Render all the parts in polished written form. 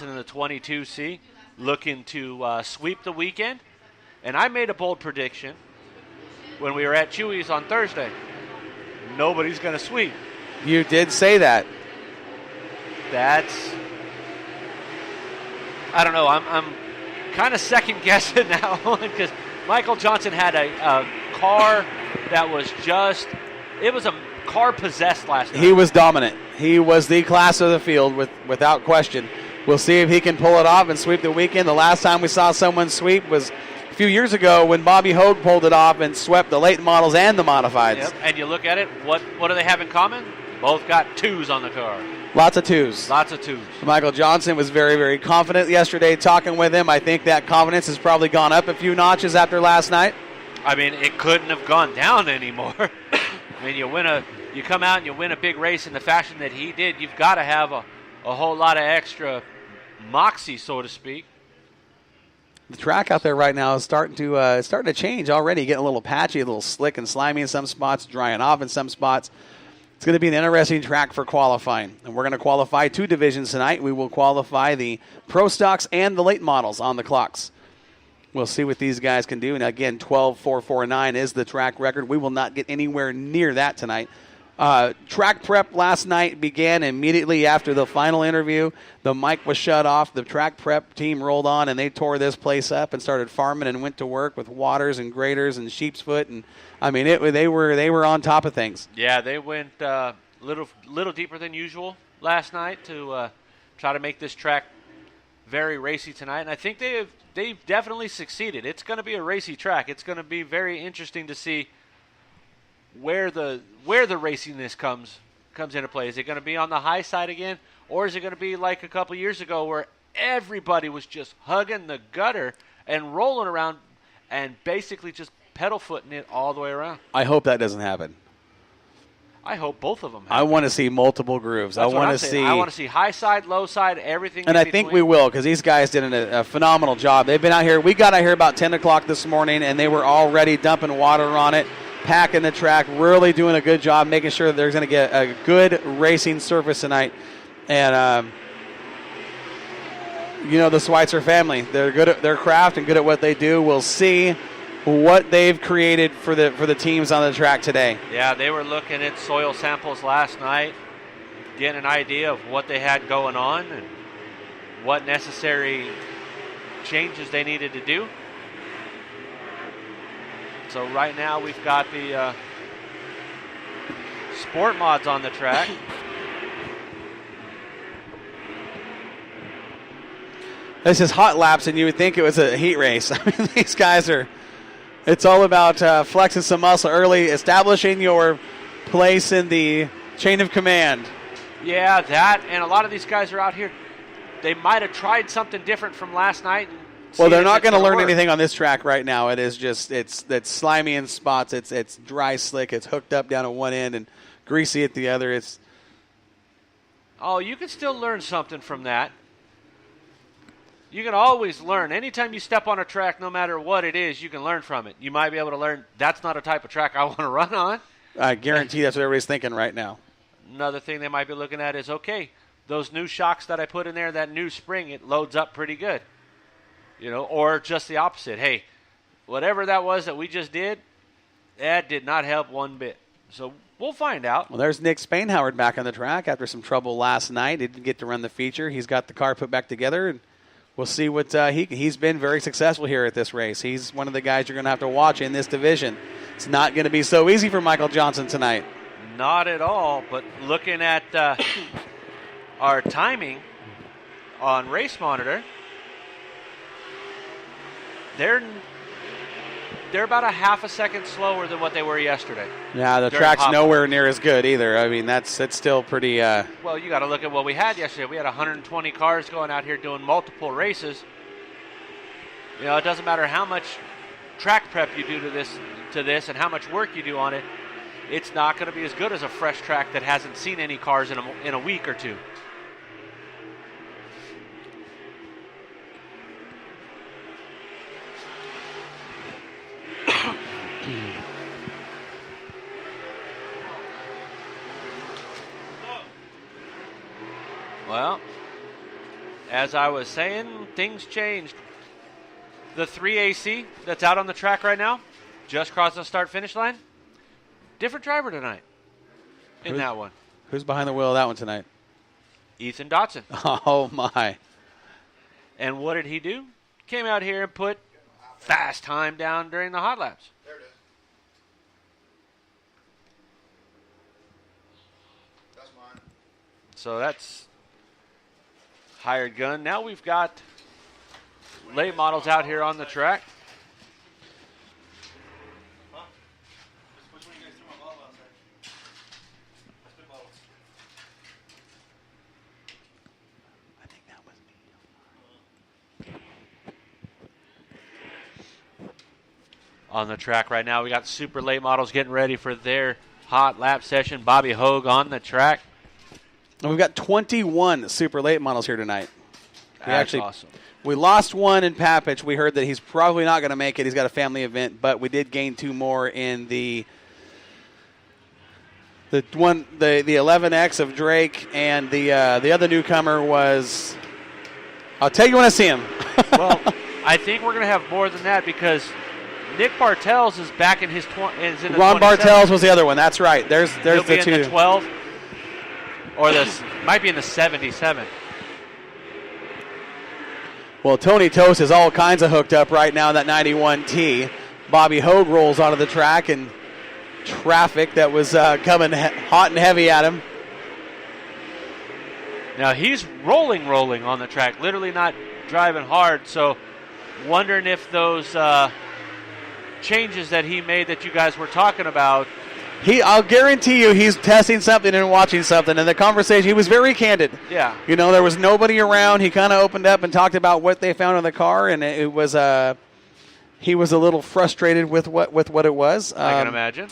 in the 22C, looking to sweep the weekend. And I made a bold prediction when we were at Chewy's on Thursday. Nobody's going to sweep. You did say that. I don't know. I'm kind of second guessing that one because Michael Johnson had a car that was it was a car possessed last night. He was dominant. He was the class of the field without question. We'll see if he can pull it off and sweep the weekend. The last time we saw someone sweep was a few years ago when Bobby Hogue pulled it off and swept the late models and the modifieds. Yep. And you look at it, what do they have in common? Both got twos on the car. Lots of twos. Lots of twos. Michael Johnson was very, very confident yesterday talking with him. I think that confidence has probably gone up a few notches after last night. I mean, it couldn't have gone down anymore. I mean, you come out and you win a big race in the fashion that he did, you've got to have a whole lot of extra moxie, so to speak. The track out there right now is starting to change already, getting a little patchy, a little slick and slimy in some spots, drying off in some spots. It's going to be an interesting track for qualifying. And we're going to qualify two divisions tonight. We will qualify the Pro Stocks and the late models on the clocks. We'll see what these guys can do. And again, 12.449 is the track record. We will not get anywhere near that tonight. Track prep last night began immediately after the final interview. The mic was shut off. The track prep team rolled on, and they tore this place up and started farming and went to work with waters and graders and sheep's foot. And I mean, they were on top of things. Yeah, they went little deeper than usual last night to try to make this track very racy tonight. And I think they've definitely succeeded. It's going to be a racy track. It's going to be very interesting to see where the raciness comes into play. Is it going to be on the high side again, or is it going to be like a couple years ago where everybody was just hugging the gutter and rolling around and basically just pedal footing it all the way around? I hope that doesn't happen. I hope both of them happen. I want to see multiple grooves. I want to see high side, low side, everything. And I think we will, because these guys did a phenomenal job. They've been out here. We got out here about 10 o'clock this morning, and they were already dumping water on it, packing the track, really doing a good job, making sure that they're going to get a good racing surface tonight. And, the Schweitzer family, they're good at their craft and good at what they do. We'll see what they've created for the teams on the track today. Yeah, they were looking at soil samples last night, getting an idea of what they had going on and what necessary changes they needed to do. So right now we've got the sport mods on the track. This is hot laps, and you would think it was a heat race. I mean, these guys it's all about flexing some muscle early, establishing your place in the chain of command. Yeah, that, and a lot of these guys are out here. They might have tried something different from last night. Well, they're not going to learn anything on this track right now. It is just it's slimy in spots. It's dry slick. It's hooked up down at one end and greasy at the other. You can still learn something from that. You can always learn. Anytime you step on a track, no matter what it is, you can learn from it. You might be able to learn that's not a type of track I want to run on. I guarantee that's what everybody's thinking right now. Another thing they might be looking at is, okay, those new shocks that I put in there, that new spring, it loads up pretty good. Or just the opposite. Hey, whatever that was that we just did, that did not help one bit. So we'll find out. Well, there's Nick Spainhoward back on the track after some trouble last night. He didn't get to run the feature. He's got the car put back together, and we'll see what he's been very successful here at this race. He's one of the guys you're going to have to watch in this division. It's not going to be so easy for Michael Johnson tonight. Not at all, but looking at our timing on Race Monitor, they're about a half a second slower than what they were yesterday. Yeah, the track's nowhere near as good either. I mean, that's still pretty... Well, you got to look at what we had yesterday. We had 120 cars going out here doing multiple races. It doesn't matter how much track prep you do to this and how much work you do on it. It's not going to be as good as a fresh track that hasn't seen any cars in a week or two. Well, as as I was saying, things changed. The 3AC that's out on the track right now, just crossed the start-finish line. Different driver tonight in that one. Who's behind the wheel of that one tonight? Ethan Dotson. Oh, my. And what did he do? Came out here and put fast time down during the hot laps. There it is. That's mine. So that's hired gun. Now we've got late models out here on the track. Which one you guys threw my bottle outside? That's big bottles. I think that was me. On the track right now, we got super late models getting ready for their hot lap session. Bobby Hogue on the track. And we've got 21 super late models here tonight. That's awesome. We lost one in Papich. We heard that he's probably not going to make it. He's got a family event, but we did gain 2 more in the 11X of Drake, and the other newcomer was. I'll tell you when I see him. Well, I think we're going to have more than that because Nick Bartels is back in his is in the Ron 27. Bartels was the other one. That's right. There's He'll the be two. in the 12, or might be in the 77. Well, Tony Toast is all kinds of hooked up right now in that 91T. Bobby Hogue rolls onto the track and traffic that was coming hot and heavy at him. Now he's rolling on the track, literally not driving hard. So wondering if those changes that he made that you guys were talking about. I'll guarantee you he's testing something and watching something. In the conversation, he was very candid. Yeah. You know, there was nobody around. He kind of opened up and talked about what they found in the car, and it was he was a little frustrated with what it was. I can imagine.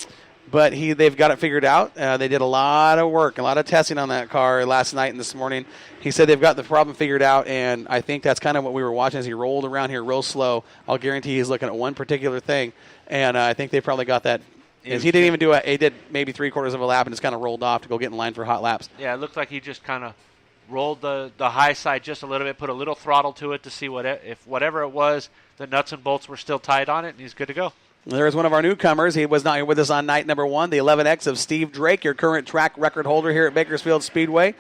But they've got it figured out. They did a lot of work, a lot of testing on that car last night and this morning. He said they've got the problem figured out, and I think that's kind of what we were watching as he rolled around here real slow. I'll guarantee he's looking at one particular thing, and I think they probably got that. He didn't even do it. He did maybe 3/4 of a lap and just kind of rolled off to go get in line for hot laps. Yeah, it looked like he just kind of rolled the high side just a little bit, put a little throttle to it to see if whatever it was, the nuts and bolts were still tight on it, and he's good to go. There's one of our newcomers. He was not here with us on night number 1, the 11X of Steve Drake, your current track record holder here at Bakersfield Speedway.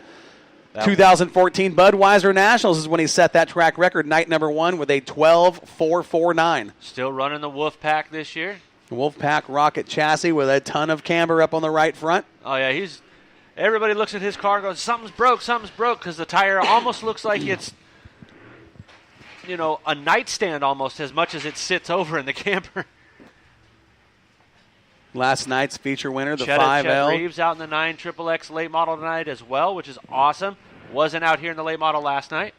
2014 Budweiser Nationals is when he set that track record, night number 1, with a 12.449. Still running the Wolfpack this year. Wolfpack rocket chassis with a ton of camber up on the right front. Oh, yeah, everybody looks at his car and goes, something's broke, because the tire almost looks like it's, a nightstand almost as much as it sits over in the camper. Last night's feature winner, the Chet 5L. Reeves out in the 9XXX late model tonight as well, which is awesome. Wasn't out here in the late model last night.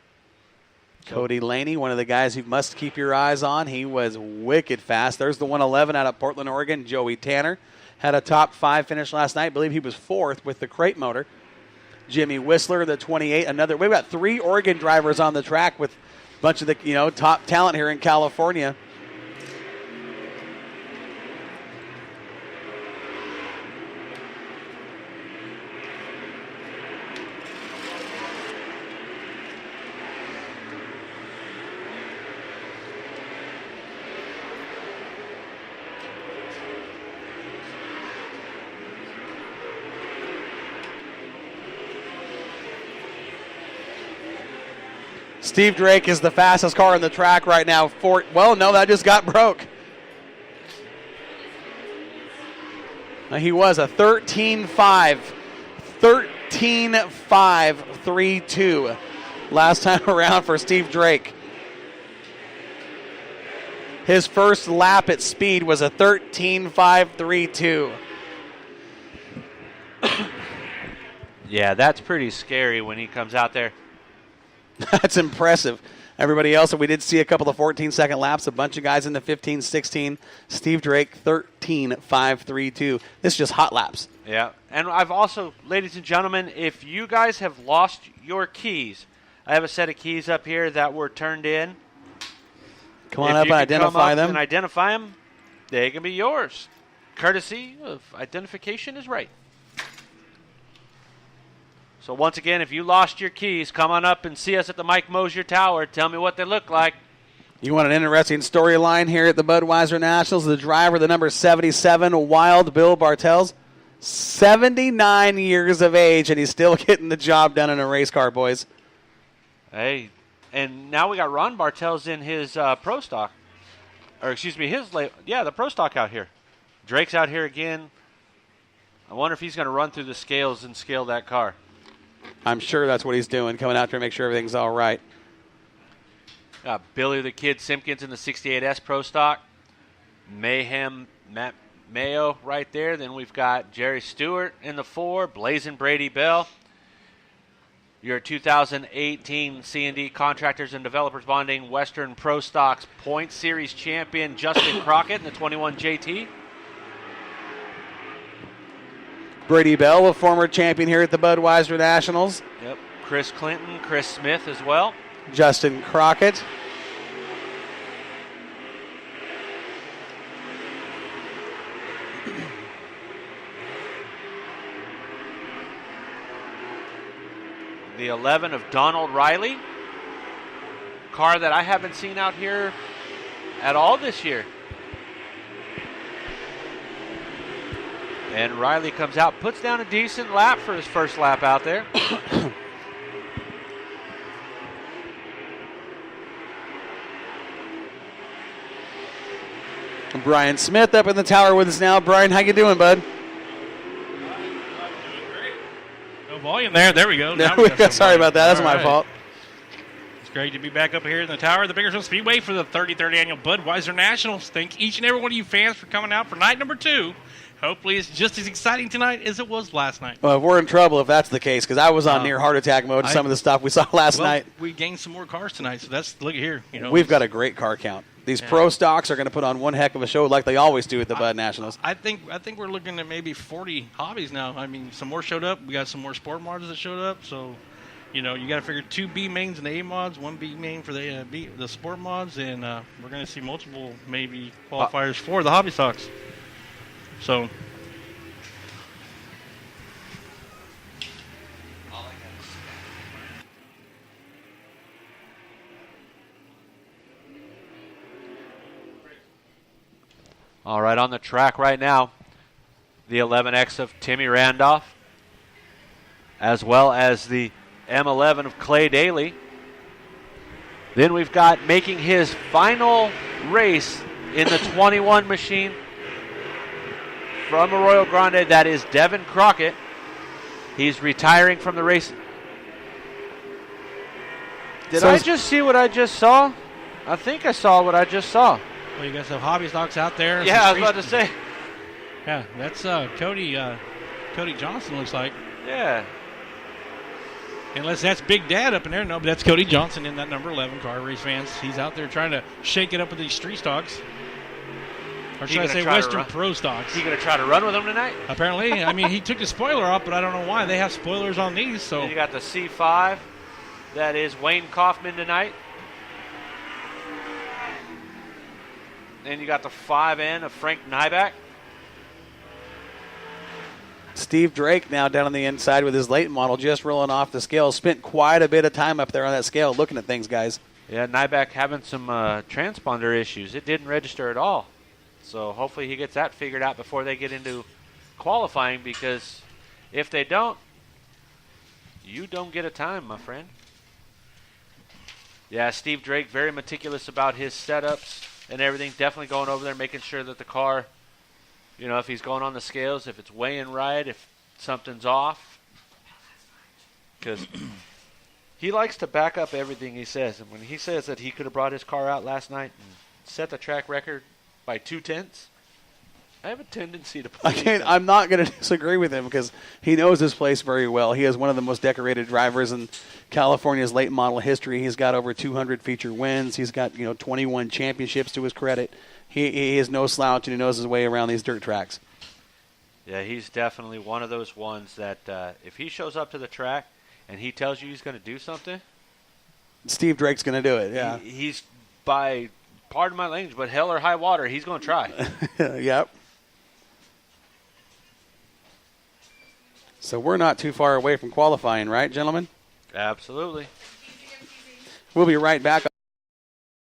Cody Laney, one of the guys you must keep your eyes on. He was wicked fast. There's the 111 out of Portland, Oregon. Joey Tanner had a top 5 finish last night. I believe he was 4th with the crate motor. Jimmy Whistler, the 28. We've got 3 Oregon drivers on the track with a bunch of the top talent here in California. Steve Drake is the fastest car on the track right now. That just got broke. He was a 13.532 last time around for Steve Drake. His first lap at speed was a 13.532. Yeah, that's pretty scary when he comes out there. That's impressive. Everybody else, we did see a couple of 14-second laps, a bunch of guys in the 15, 16. Steve Drake, 13.532. This is just hot laps. Yeah, and I've also, ladies and gentlemen, if you guys have lost your keys, I have a set of keys up here that were turned in. Come on up and identify them. And identify them, they can be yours. Courtesy of Identification is Right. So once again, if you lost your keys, come on up and see us at the Mike Mosier Tower. Tell me what they look like. You want an interesting storyline here at the Budweiser Nationals? The driver, the number 77, Wild Bill Bartels, 79 years of age, and he's still getting the job done in a race car, boys. Hey, and now we got Ron Bartels in his Pro Stock. Or excuse me, the Pro Stock out here. Drake's out here again. I wonder if he's going to run through the scales and scale that car. I'm sure that's what he's doing, coming out there to make sure everything's all right. Billy the Kid Simpkins in the 68S Pro Stock. Mayhem Matt Mayo right there. Then we've got Jerry Stewart in the 4. Blazing Brady Bell. Your 2018 C&D Contractors and Developers Bonding Western Pro Stocks Point Series champion Justin Crockett in the 21 JT. Brady Bell, a former champion here at the Budweiser Nationals. Yep. Chris Clinton, Chris Smith as well. Justin Crockett. The 11 of Donald Riley. Car that I haven't seen out here at all this year. And Riley comes out, puts down a decent lap for his first lap out there. Brian Smith up in the tower with us now. Brian, how you doing, bud? No volume there. There we go. Now There we got go. some Sorry volume. about that. That's All my right. fault. It's great to be back up here in the tower of the Bakersfield Speedway for the 33rd annual Budweiser Nationals. Thank each and every one of you fans for coming out for night number 2. Hopefully it's just as exciting tonight as it was last night. Well, we're in trouble if that's the case, because I was on near heart attack mode. Some of the stuff we saw last night. We gained some more cars tonight, so that's look at here. We've got a great car count. These pro stocks are going to put on one heck of a show, like they always do at the Bud Nationals. I think we're looking at maybe 40 hobbies now. I mean, some more showed up. We got some more sport mods that showed up. So, you got to figure 2 B mains in the A mods, 1 B main for the sport mods, and we're going to see multiple maybe qualifiers for the hobby stocks. So. All right, on the track right now, the 11X of Timmy Randolph, as well as the M11 of Clay Daly. Then we've got making his final race in the 21 machine from Arroyo Grande, that is Devin Crockett. He's retiring from the race. Did I just see what I just saw? I think I saw what I just saw. Well, you got some hobby stocks out there. Yeah, I was about to say. Yeah, that's Cody Johnson, looks like. Yeah. Unless that's Big Dad up in there. No, but that's Cody Johnson in that number 11 car, race fans. He's out there trying to shake it up with these street stocks. Or should I say Western Pro stocks. He going to try to run with them tonight? Apparently. I mean, he took the spoiler off, but I don't know why. They have spoilers on these. So And you got the C5. That is Wayne Kaufman tonight. Then you got the 5N of Frank Nyback. Steve Drake now down on the inside with his late model, just rolling off the scale. Spent quite a bit of time up there on that scale looking at things, guys. Yeah, Nyback having some transponder issues. It didn't register at all. So hopefully he gets that figured out before they get into qualifying, because if they don't, you don't get a time, my friend. Yeah, Steve Drake, very meticulous about his setups and everything. Definitely going over there, making sure that the car, if he's going on the scales, if it's weighing right, if something's off. Because he likes to back up everything he says. And when he says that he could have brought his car out last night and set the track record by 0.2, I have a tendency to believe that. I'm not going to disagree with him, because he knows this place very well. He is one of the most decorated drivers in California's late model history. He's got over 200 feature wins. He's got 21 championships to his credit. He is no slouch, and he knows his way around these dirt tracks. Yeah, he's definitely one of those ones that if he shows up to the track and he tells you he's going to do something, Steve Drake's going to do it. Yeah, he's, by pardon my language, but hell or high water, he's going to try. Yep. So we're not too far away from qualifying, right, gentlemen? Absolutely. We'll be right back.